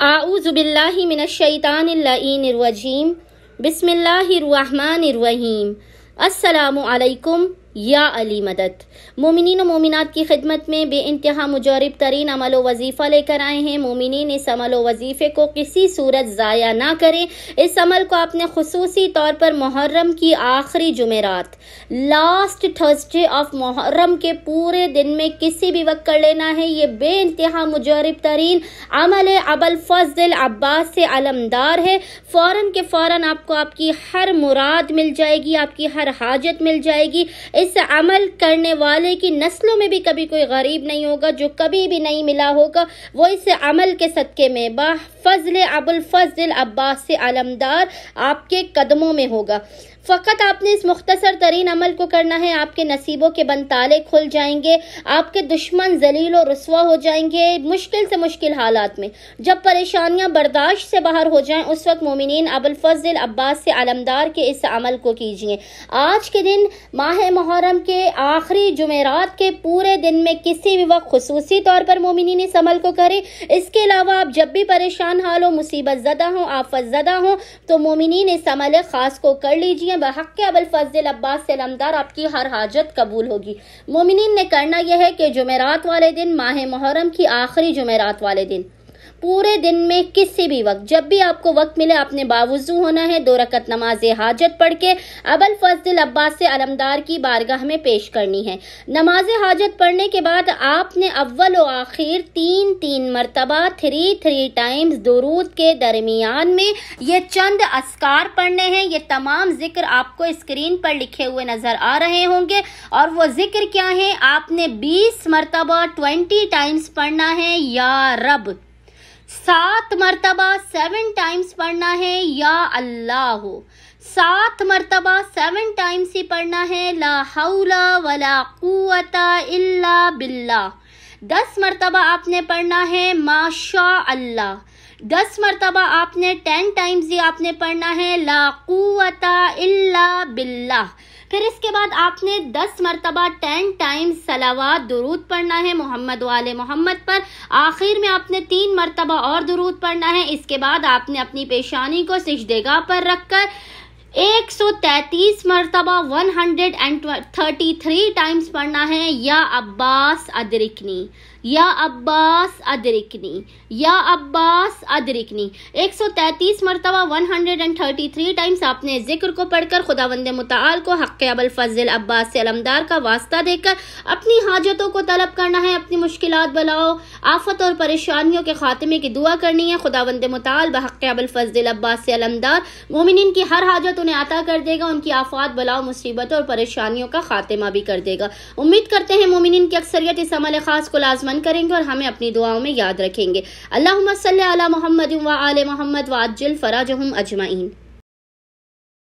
आऊज़ु बिल्लाहि मिनश शैतानिर रजीम। बिस्मिल्लाहिर्रहमानिर्रहीम। अस्सलामु अलैकुम या अली मदद। मोमिनीन व मोमिनात की खिदमत में बेइंतहा मुजरिब तरीन अमल व वजीफ़ा लेकर आए हैं। मोमिनीन इस अमल व वजीफ़े को किसी सूरत ज़ाया ना करें। इस अमल को आपने खुसूसी तौर पर मुहर्रम की आखिरी जुमेरात, लास्ट थर्सडे ऑफ मुहर्रम के पूरे दिन में किसी भी वक्त कर लेना है। ये बेइंतहा मुजरिब तरीन अमल अबुल फज़्ल अब्बास से अलमदार है। फ़ौरन के फ़ौरन आपको आपकी हर मुराद मिल जाएगी, आपकी हर हाजत मिल जाएगी। इस अमल करने वाले की नस्लों में भी कभी कोई गरीब नहीं होगा जो कभी भी नहीं मिला होगा। वो इस अमल के सदके में फज़्ल अबुल फज़्ल अब्बास से अलमदार आपके कदमों में होगा। फ़कत आपने इस मुख्तसर तरीन अमल को करना है। आपके नसीबों के बनताले खुल जाएंगे, आपके दुश्मन जलील और रुस्वा हो जाएंगे। मुश्किल से मुश्किल हालात में जब परेशानियां बर्दाश्त से बाहर हो जाएं, उस वक्त मोमिनीन अबुल फज़्ल अब्बास से अलमदार के इस अमल को कीजिए। आज के दिन माह मुहर्रम के आखिरी जुमेरात के पूरे दिन में किसी भी वक्त खुसूसी तौर पर मोमिनीन इस अमल को करें। इसके अलावा आप जब भी परेशान हाल हो, मुसीबत ज़दा हो, आफत ज़दा हो, तो मोमिनीन इस अमल ख़ास को कर लीजिए। बहक़ अबुल फज़्ल अब्बास से अलमदार आपकी हर हाजत कबूल होगी। मोमिनीन ने करना यह है कि जुमेरात वाले दिन, माह मुहर्रम की आखिरी जुमेरात वाले दिन, पूरे दिन में किसी भी वक्त जब भी आपको वक्त मिले, आपने बावुज़ू होना है। 2 रकत नमाज हाजत पढ़ के अबुल फज़्ल अब्बास से अलमदार की बारगाह में पेश करनी है। नमाज हाजत पढ़ने के बाद आपने अव्वल व आखिर 3 मरतबा 3 टाइम्स दुरूद के दरमियान में ये चंद अस्कार पढ़ने हैं। ये तमाम जिक्र आपको स्क्रीन पर लिखे हुए नजर आ रहे होंगे। और वो जिक्र क्या है? आपने 20 मरतबा 20 टाइम्स पढ़ना है या रब, 7 मरतबा 7 टाइम्स पढ़ना है या अल्लाह, 7 मरतबा 7 टाइम्स ही पढ़ना है ला हौला वला कुव्वता इल्ला बिल्लाह। 10 मरतबा आपने पढ़ना है माशा अल्लाह। 10 मरतबा आपने 10 टाइम्स ही आपने पढ़ना है ला कुव्वता इल्ला बिल्लाह। फिर इसके बाद आपने 10 मरतबा 10 टाइम्स सलावात दुरूद पढ़ना है मोहम्मद वाले मोहम्मद पर। आखिर में आपने 3 मरतबा और दुरूद पढ़ना है। इसके बाद आपने अपनी पेशानी को सिजदेगाह पर रखकर 133 मरतबा 133 टाइम्स पढ़ना है या अब्बास अदरिकनी, या अब्बास अदरिकनी, या अब्बास अदरिकनी। 133 मरतबा 133 टाइम्स आपने जिक्र को पढ़कर खुदावंद मुताल को हक़ अबुल फज़्ल अब्बास से अलमदार का वास्ता देकर अपनी हाजतों को तलब करना है। अपनी मुश्किलात बलाओ, आफत और परेशानियों के खात्मे की दुआ करनी है। खुदावंद मुताल बहक़ अबुल फज़्ल अब्बास से अलमदार मोमिनीन की हर हाजत उन्हें अता कर देगा। उनकी आफात बलाओ, मुसीबतों और परेशानियों का खात्मा भी कर देगा। उम्मीद करते हैं मोमिनीन की अक्सरियत इस अमल ख़ास को लाज़मन करेंगे और हमें अपनी दुआओं में याद रखेंगे। अल्लाहुम्मा सल्ली अला मुहम्मद व आले मुहम्मद व अज्जिल फराजहुम अजमईन।